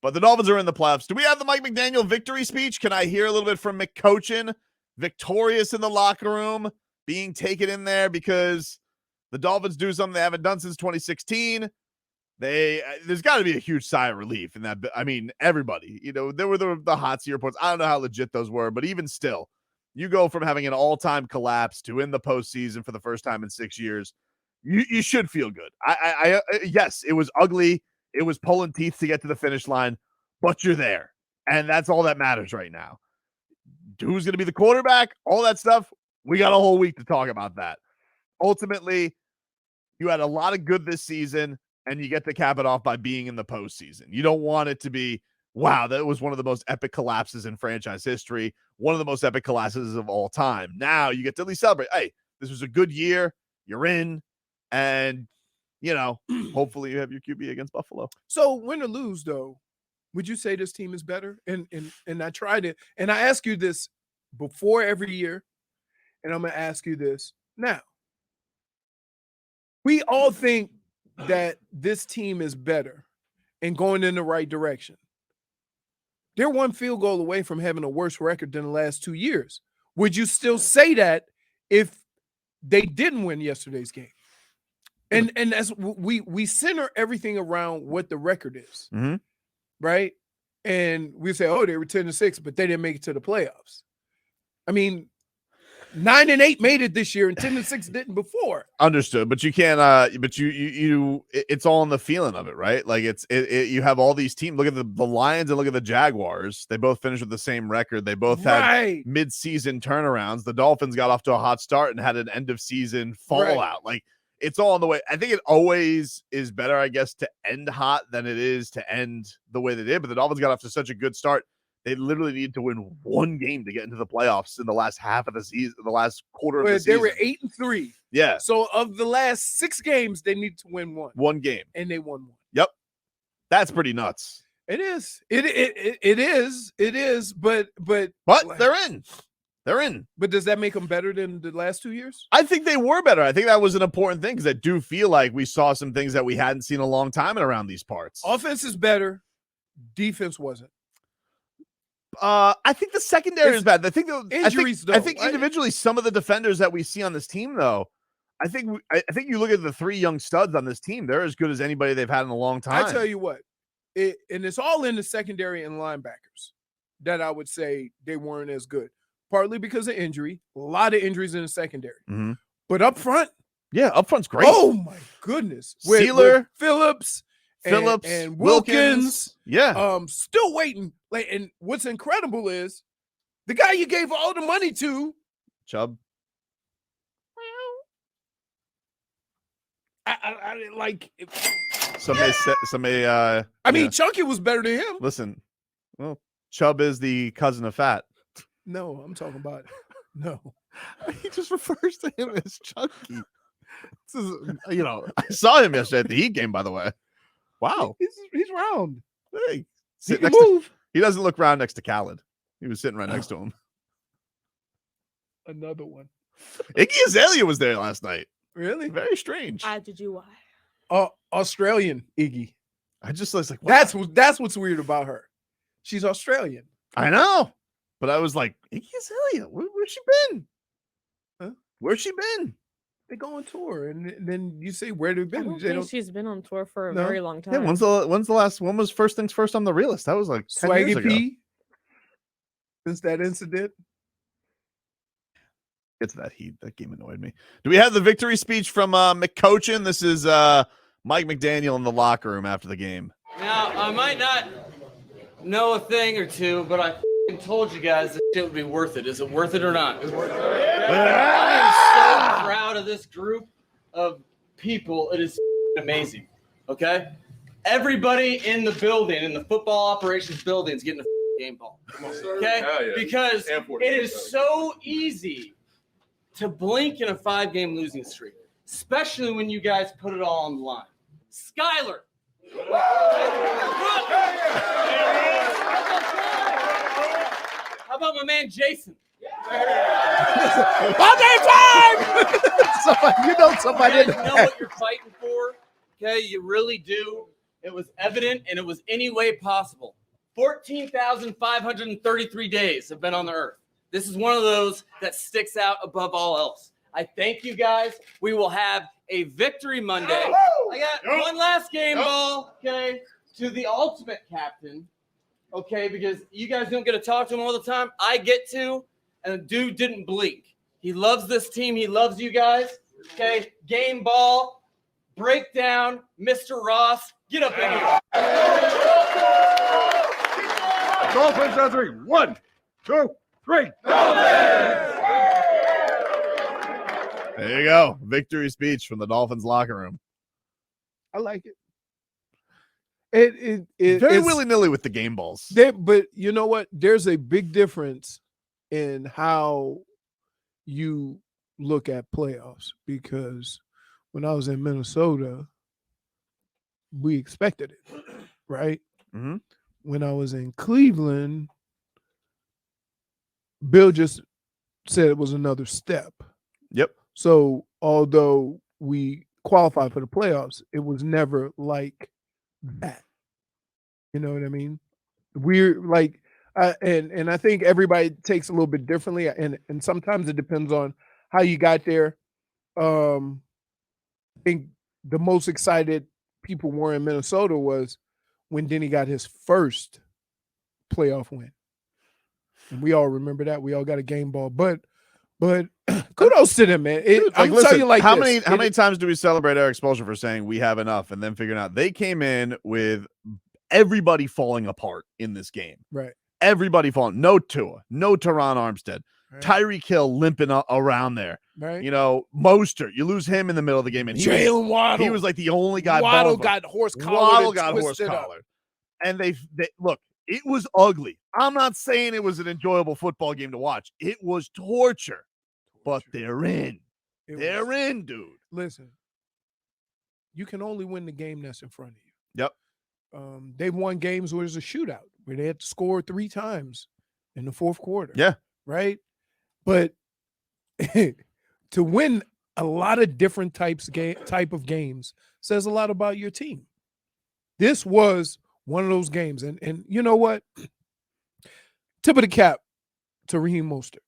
But the Dolphins are in the playoffs. Do we have the Mike McDaniel victory speech? Can I hear a little bit from McCochin? Victorious in the locker room, being taken in there because the Dolphins do something they haven't done since 2016. There's got to be a huge sigh of relief in that. I mean, everybody, there were the hot seat reports. I don't know how legit those were, but even still, you go from having an all-time collapse to in the postseason for the first time in 6 years. You should feel good. Yes, it was ugly. It was pulling teeth to get to the finish line, but you're there, and that's all that matters right now. Who's going to be the quarterback? All that stuff. We got a whole week to talk about that. Ultimately, you had a lot of good this season, and you get to cap it off by being in the postseason. You don't want it to be, wow, that was one of the most epic collapses in franchise history, one of the most epic collapses of all time. Now you get to at least celebrate. Hey, this was a good year. You're in, and, hopefully you have your QB against Buffalo. So win or lose, though, would you say this team is better? And I tried it, and I ask you this before every year, and I'm going to ask you this now. We all think that this team is better and going in the right direction. They're one field goal away from having a worse record than the last 2 years. Would you still say that if they didn't win yesterday's game? And that's we center everything around what the record is, right? And we say, oh, they were 10-6, but they didn't make it to the playoffs. I mean, 9-8 made it this year, and 10-6 didn't before. Understood, but you can't. But you, it's all in the feeling of it, right? Like you have all these teams. Look at the Lions and look at the Jaguars. They both finished with the same record. They both had mid-season turnarounds. The Dolphins got off to a hot start and had an end-of-season fallout. Like, it's all on the way. I think it always is better, I guess, to end hot than it is to end the way they did. But the Dolphins got off to such a good start. They literally needed to win one game to get into the playoffs in the last half of the season, the last quarter of the season. They were 8-3. Yeah. So of the last 6 games, they needed to win one. One game. And they won one. Yep. That's pretty nuts. It is. It is. But they're in. They're in. But does that make them better than the last 2 years? I think they were better. I think that was an important thing because I do feel like we saw some things that we hadn't seen in a long time and around these parts. Offense is better. Defense wasn't. I think the secondary is bad. I think injuries, though. I think individually, some of the defenders that we see on this team, though, I think you look at the 3 young studs on this team, they're as good as anybody they've had in a long time. I tell you what, and it's all in the secondary and linebackers that I would say they weren't as good. Partly because of injury, a lot of injuries in the secondary. Mm-hmm. But up front, up front's great. Oh my goodness, Sealer, Phillips, and Wilkins. Yeah, still waiting. And what's incredible is the guy you gave all the money to, Chubb. I like. Somebody. I mean, Chunky was better than him. Listen, well, Chubb is the cousin of Fat. No, I'm talking about no. He just refers to him as Chunky. This is, I saw him yesterday at the Heat game, by the way. Wow, he's round. Hey, he can move. He doesn't look round next to Khaled. He was sitting right next to him. Another one. Iggy Azalea was there last night. Really? Very strange. Did you why? Australian Iggy. I just was like, what? That's what's weird about her. She's Australian. I know. But I was like, Iggy Azalea, where's she been? Huh? Where's she been? They go on tour, and then you say, where have they been? I don't think she's been on tour for a very long time. Yeah, when's the last? When was First Things First on the Realist? That was like 10 years ago. Swaggy P. Since that incident. Get to that Heat. That game annoyed me. Do we have the victory speech from McCochin? This is Mike McDaniel in the locker room after the game. Now, I might not know a thing or two, but I told you guys this shit would be worth it. Is it worth it or not? It's worth it. I am so proud of this group of people. It is amazing. Okay? Everybody in the building, in the football operations building, is getting a game ball. Okay? Yeah. Because it is so easy to blink in a 5-game losing streak, especially when you guys put it all on the line. Skyler. How about my man Jason? All day time! somebody. You know what you're fighting for. Okay, you really do. It was evident, and it was any way possible. 14,533 days have been on the earth. This is one of those that sticks out above all else. I thank you guys. We will have a victory Monday. I got one last game ball, okay, to the ultimate captain, okay, because you guys don't get to talk to him all the time. I get to, and the dude didn't blink. He loves this team. He loves you guys, okay? Game ball, breakdown, Mr. Ross, get up in here. Dolphins on 3. 1, 2, 3. There you go. Victory speech from the Dolphins locker room. I like it. Very willy-nilly with the game balls. But you know what? There's a big difference in how you look at playoffs, because when I was in Minnesota, we expected it, right? Mm-hmm. When I was in Cleveland, Bill just said it was another step. Yep. So although we qualified for the playoffs, it was never like that. You know what I mean? We're like, and I think everybody takes a little bit differently, and sometimes it depends on how you got there. I think the most excited people were in Minnesota was when Denny got his first playoff win, and we all remember that. We all got a game ball, but kudos to them, man. I'm telling you, like, how many times do we celebrate Eric Spoelstra for saying we have enough, and then figuring out they came in with everybody falling apart in this game. Right. Everybody falling. No Tua, no Teron Armstead, Right. Tyreek Hill limping around there. Right. You know, Mostert, you lose him in the middle of the game, and Jalen Waddle. He was like the only guy. Waddle got horse collared. And they look. It was ugly. I'm not saying it was an enjoyable football game to watch. It was torture. But they're in. They're in, dude. Listen, you can only win the game that's in front of you. Yep. They've won games where there's a shootout, where they had to score 3 times in the fourth quarter. Yeah. Right? But to win a lot of different type of games says a lot about your team. This was one of those games. And you know what? Tip of the cap to Raheem Mostert,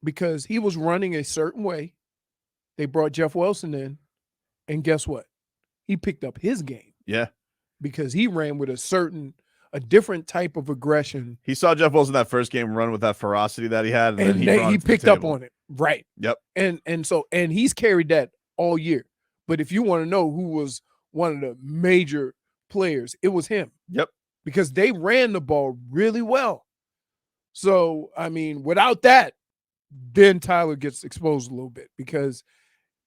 because he was running a certain way. They brought Jeff Wilson in, and guess what? He picked up his game. Yeah. Because he ran with a different type of aggression. He saw Jeff Wilson that first game run with that ferocity that he had, and he picked up on it. Right. Yep. And he's carried that all year. But if you want to know who was one of the major players, it was him. Yep. Because they ran the ball really well. So, I mean, without that, then Tyler gets exposed a little bit, because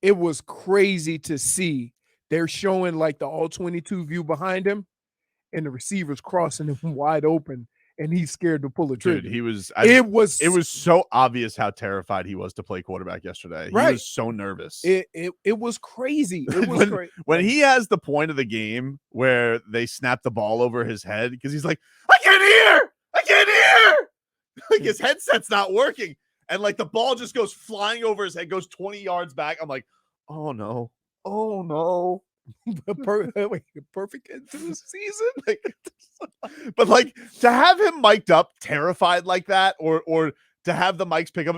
it was crazy to see. They're showing like the all 22 view behind him, and the receivers crossing him wide open, and he's scared to pull the trigger. Dude, it was so obvious how terrified he was to play quarterback yesterday. Right. He was so nervous. It was crazy. It was crazy. When he has the point of the game where they snap the ball over his head, because he's like, I can't hear. Like his headset's not working. And like the ball just goes flying over his head, goes 20 yards back. I'm like, oh no. Perfect end to the season. But like to have him mic'd up, terrified like that, or to have the mics pick up,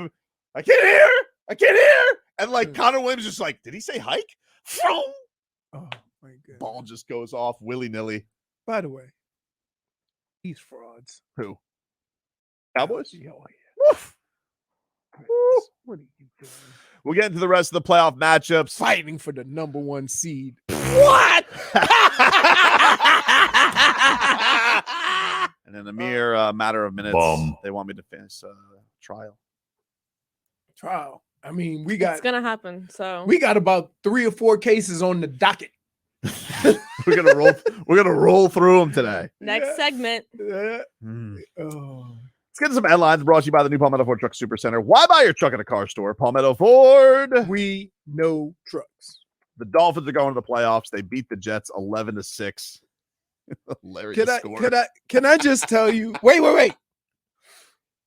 I can't hear. And like Connor Williams just like, did he say hike? Oh my god. Ball just goes off willy-nilly. By the way, he's frauds. Who? Cowboys? Oh, yeah. Woof. What are you doing? We'll get into the rest of the playoff matchups. Fighting for the number 1 seed. What? And in a mere matter of minutes, they want me to finish trial. I mean, it's gonna happen. So we got about 3 or 4 cases on the docket. We're gonna roll through them today. Next segment. Let's get into some headlines brought to you by the new Palmetto Ford Truck Super Center. Why buy your truck at a car store? Palmetto Ford. We know trucks. The Dolphins are going to the playoffs. They beat the Jets 11-6. Hilarious score. Can I just tell you? Wait.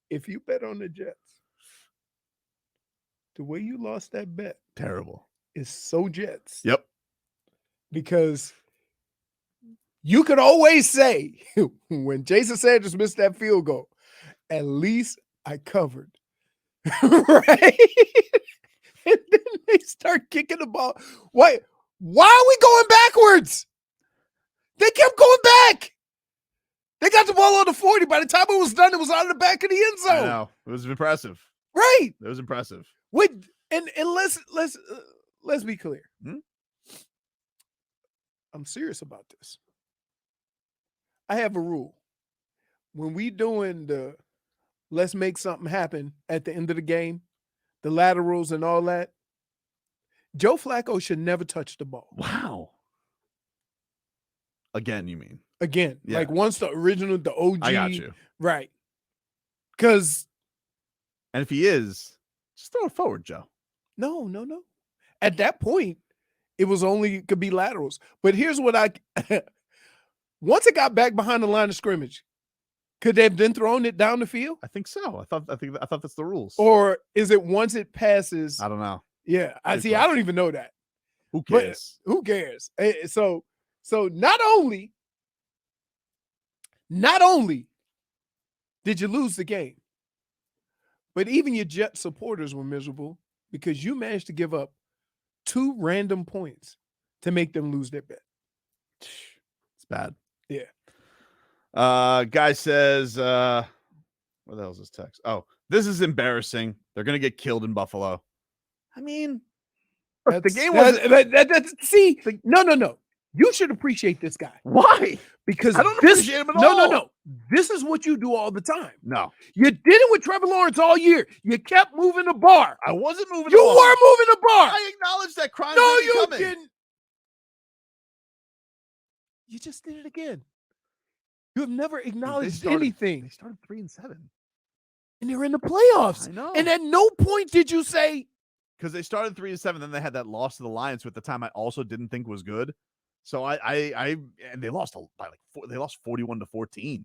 If you bet on the Jets, the way you lost that bet, terrible, is so Jets. Yep. Because you could always say when Jason Sanders missed that field goal, at least I covered. Right? And then they start kicking the ball. Why are we going backwards? They kept going back. They got the ball on the 40. By the time it was done, it was on the back of the end I zone. know. It was impressive. Right. It was impressive. And let's be clear. Hmm? I'm serious about this. I have a rule. When we doing the let's make something happen at the end of the game, the laterals and all that, Joe Flacco should never touch the ball. Wow. Again, you mean? Again, Yeah. like once the original, the OG. I got you. Right. Because And if he is, just throw it forward, Joe. no. At that point, it could be laterals. But here's what once it got back behind the line of scrimmage, could they have then thrown it down the field? I think so. I thought that's the rules. Or is it once it passes? I don't know. Yeah, I Good see. I don't even know that. Who But cares? who cares? So not only did you lose the game, but even your Jet supporters were miserable because you managed to give up 2 random points to make them lose their bet. It's bad. Yeah. Guy says, where the hell is this text? Oh, this is embarrassing. They're gonna get killed in Buffalo. I mean, the game wasn't. See, no. You should appreciate this guy Why? because I don't this, appreciate him at all. No. This is what you do all the time. No, You did it with Trevor Lawrence all year. You kept moving the bar. I wasn't moving. You the ball. were moving the bar. I acknowledge that crime. No, may be you coming. didn't. You just did it again. You have never acknowledged anything. They started 3-7, And they're in the playoffs. I know. And at no point did you say, because they started 3-7. Then they had that loss to the Lions, who at the time I also didn't think was good. So and they lost by they lost 41-14.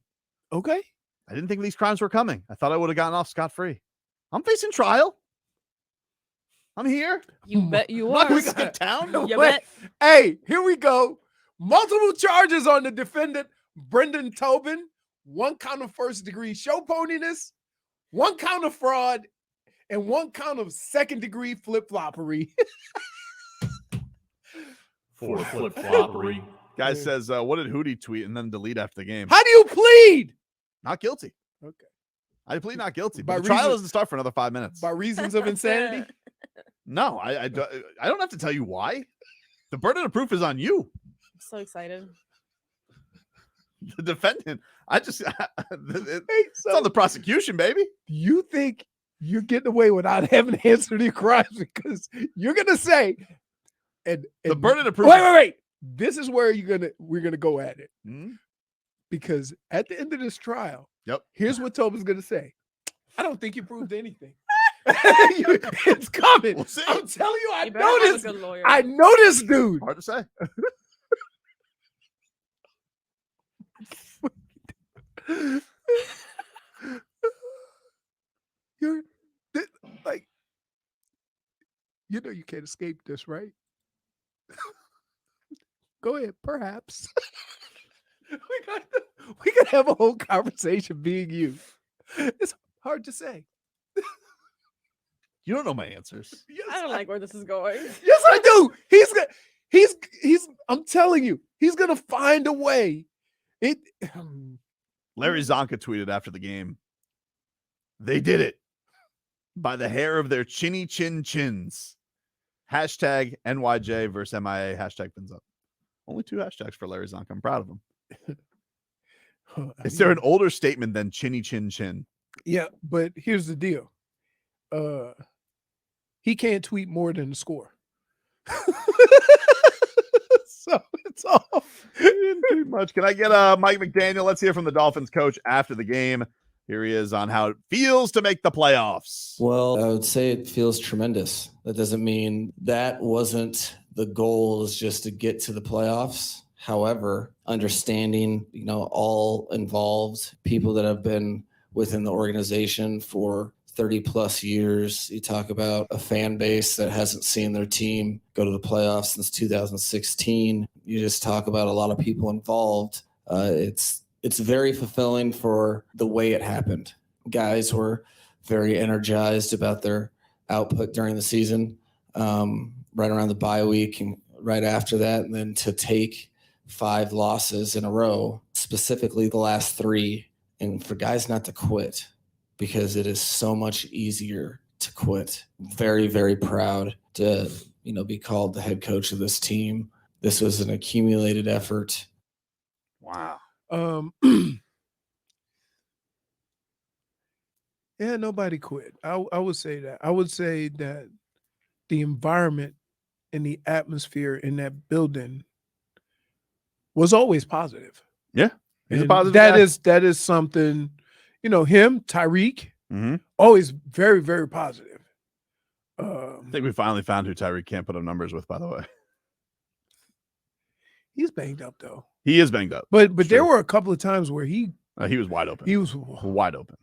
okay. I didn't think these crimes were coming. I thought I would have gotten off scot-free. I'm facing trial. I'm here. You bet you I'm not are. going to skip town. You Wait. bet. Hey, here we go. Multiple charges on the defendant, Brendan Tobin. 1 count of first-degree show poniness, 1 count of fraud, and 1 count of second-degree flip-floppery. For flip-floppery. Guy says, what did Hootie tweet and then delete after the game? How do you plead? Not guilty. Okay. I plead not guilty. By But the trial reason- doesn't start for another 5 minutes. By reasons of insanity? No, I don't have to tell you why. The burden of proof is on you, I'm so excited. the defendant. It's Hey, so on the prosecution, baby. you think you're getting away without having to answer the crimes because you're gonna say, and The burden of proof. wait. This is where we're gonna go at it. Hmm? Because at the end of this trial, Yep. here's what Tobin's gonna say. I don't think you proved anything. It's coming. We'll see. I'm telling you, I You better know have a this. good lawyer. I know this dude. Hard to say. You're like, you know, you can't escape this, right? Go ahead, perhaps. we could have a whole conversation being you. It's hard to say. You don't know my answers. Yes, I don't like where this is going. Yes, I do. He's I'm telling you, he's gonna find a way. Larry Zonka tweeted after the game. They did it by the hair of their chinny chin chins. Hashtag NYJ versus MIA. Hashtag pins up. Only 2 hashtags for Larry Zonka. I'm proud of him. Is there an older statement than chinny chin chin? Yeah, but here's the deal. He can't tweet more than the score. So it's off. Didn't tweet much. Can I get Mike McDaniel? Let's hear from the Dolphins coach after the game. Here he is on how it feels to make the playoffs. Well, I would say it feels tremendous. That doesn't mean that wasn't the goal, is just to get to the playoffs. However, understanding, all involved, people that have been within the organization for 30 plus years. You talk about a fan base that hasn't seen their team go to the playoffs since 2016. you just talk about a lot of people involved. It's very fulfilling for the way it happened. Guys were very energized about their output during the season, right around the bye week and right after that. And then to take 5 losses in a row, specifically the last 3, and for guys not to quit, because it is so much easier to quit. Very, very proud to, be called the head coach of this team. This was an accumulated effort. Wow. Yeah, nobody quit. I would say that. I would say that the environment and the atmosphere in that building was always positive. Yeah. He's a And positive that guy. that is something, him, Tyreek, Mhm. always very, very positive. I think we finally found who Tyreek can't put up numbers with, by the way. He's banged up though. He is banged up. But It's there true. were a couple of times where he He was wide open. was wide open.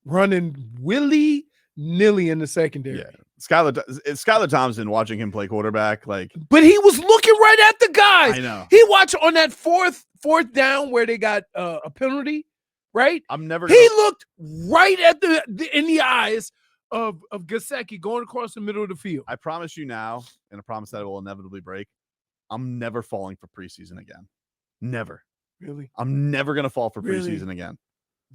running willy-nilly in the secondary. Yeah. Skylar Thompson, watching him play quarterback, like, But he was looking right at the guys. I know. He watched on that fourth down where they got a penalty, right? I'm never He looked right at in the eyes of Gesicki going across the middle of the field. I promise you now, and I promise that it will inevitably break, I'm never falling for preseason again. Never. Really? I'm never going to fall for Really? preseason again.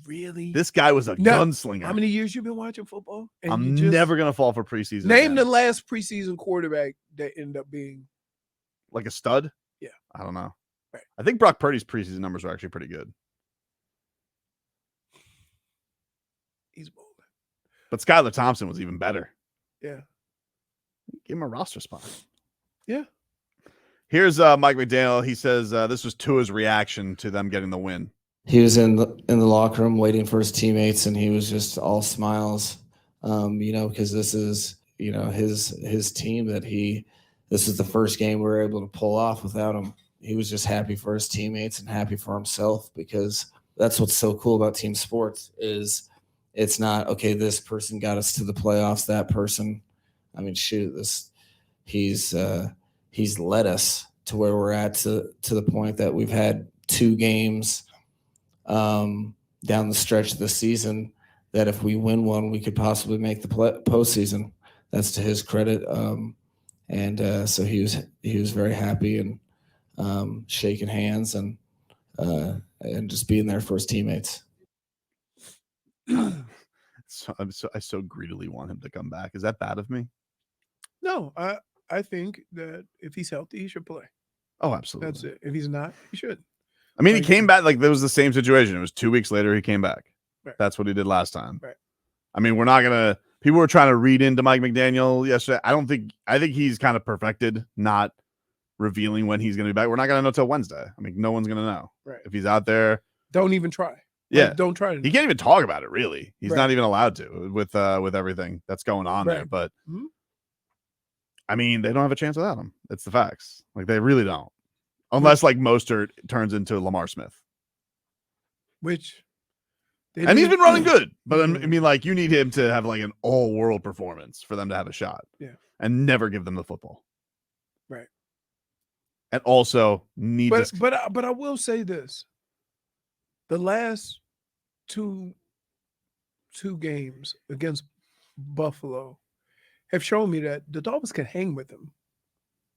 Really? This guy was a Now, gunslinger. How many years you been watching football? And I'm you just never going to fall for preseason name again. the last preseason quarterback that ended up being. Like a stud? Yeah. I don't know. Right. I think Brock Purdy's preseason numbers are actually pretty good. He's bold. But Skylar Thompson was even better. Yeah. Give him a roster spot. Yeah. Here's Mike McDaniel. He says this was Tua's reaction to them getting the win. He was in the locker room waiting for his teammates, and he was just all smiles, because this is, his team that this is the first game we were able to pull off without him. He was just happy for his teammates and happy for himself, because that's what's so cool about team sports is it's not, okay, this person got us to the playoffs, that person. I mean, shoot, he's led us to where we're at to the point that we've had 2 games down the stretch of the season that if we win one, we could possibly make the postseason. That's to his credit. So he was very happy and shaking hands and just being there for his teammates. I so greedily want him to come back. Is that bad of me? No, I think that if he's healthy, he should play. Oh, absolutely. That's it. If he's not, he should. I mean, he Like- came back like there was the same situation. It was 2 weeks later he came back. Right. That's what he did last time. Right. I mean, we're not gonna. People were trying to read into Mike McDaniel yesterday. I think he's kind of perfected not revealing when he's gonna be back. We're not gonna know till Wednesday. I mean, no one's gonna know Right. if he's out there. Don't even try. Yeah, Like, don't try to. he can't even talk about it. Really, he's Right. not even allowed to with everything that's going on there. Right. But Mhm. I mean, they don't have a chance without him. It's the facts. Like they really don't, unless like Mostert turns into Lamar Smith. Which. they And he's didn't- been running good, but I Mhm. mean, like you need him to have like an all-world performance for them to have a shot. Yeah. And never give them the football. Right. And also need this. But I will say this: the last two games against Buffalo have shown me that the Dolphins can hang with them.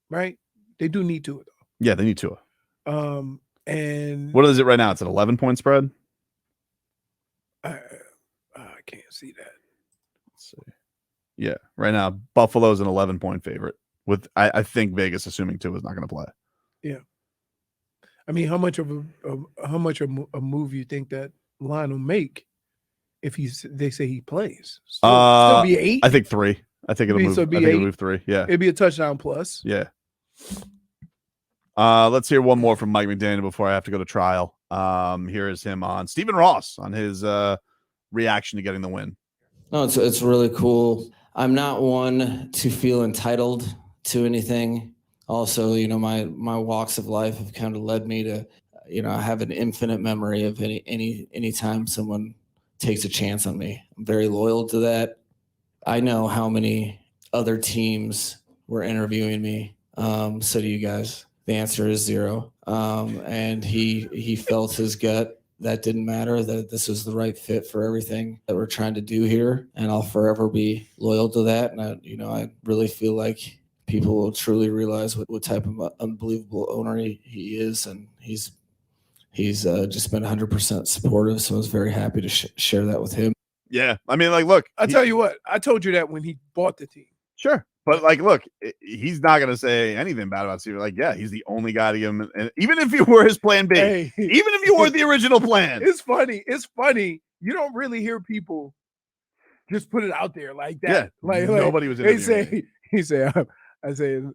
Right? They do need to Yeah, they need Tua. though. And What is it right now? It's an 11-point spread. I can't see that. Let's see. Yeah, right now Buffalo's an 11-point favorite. With I think Vegas assuming Tua is not going to play. I mean, how much of a move you think that line will make if they say he plays? Still be 8. I think 3. I think it'll Be- move. so I be think it'll 8? move 3. Yeah. It'd be a touchdown plus. Yeah. Let's hear one more from Mike McDaniel before I have to go to trial. Here is him on Stephen Ross on his reaction to getting the win. No, it's really cool. I'm not one to feel entitled to anything. Also, my walks of life have kind of led me to, I have an infinite memory of any time someone takes a chance on me. I'm very loyal to that. I know how many other teams were interviewing me. So do you guys. The answer is 0. And he felt his gut. That didn't matter, that this was the right fit for everything that we're trying to do here. And I'll forever be loyal to that. And I really feel like people will truly realize what type of unbelievable owner he is. And he's just been 100% supportive. So I was very happy to share that with him. Yeah. I mean, like, look, I'll tell you what, I told you that when he bought the team. Sure. But like, look, he's not going to say anything bad about Steve. Like, yeah, he's the only guy to give him. And even if you were his plan B, Hey. even if you were the original plan, It's funny. It's funny. You don't really hear people just put it out there like that. yeah, Like nobody was. he said, I said,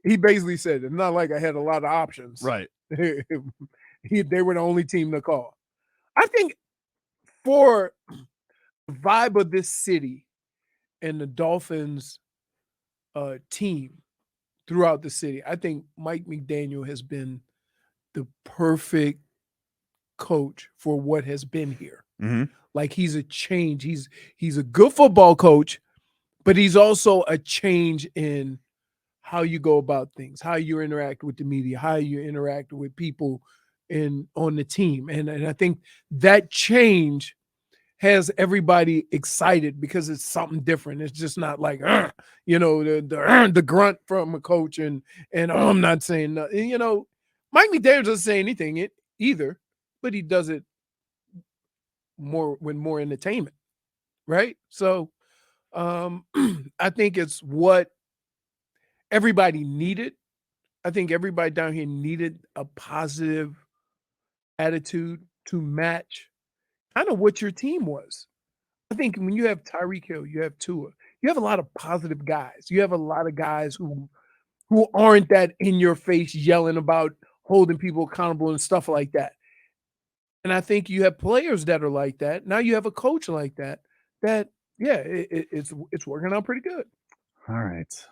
he basically said, it's not like I had a lot of options. Right. They were the only team to call. I think for the vibe of this city and the Dolphins team throughout the city, I think Mike McDaniel has been the perfect coach for what has been here. Mm-hmm. Like he's a change. He's a good football coach, but he's also a change in how you go about things, how you interact with the media, how you interact with people on the team. And I think that change has everybody excited because it's something different. It's just not like, the grunt from a coach and I'm not saying nothing. Mike McDaniel doesn't say anything either, but he does it more entertainment, right? So I think it's what everybody needed. I think everybody down here needed a positive attitude to match kind of what your team was. I think when you have Tyreek Hill, you have Tua, you have a lot of positive guys. You have a lot of guys who aren't that in your face yelling about holding people accountable and stuff like that. And I think you have players that are like that. Now you have a coach like that. It's working out pretty good. All right.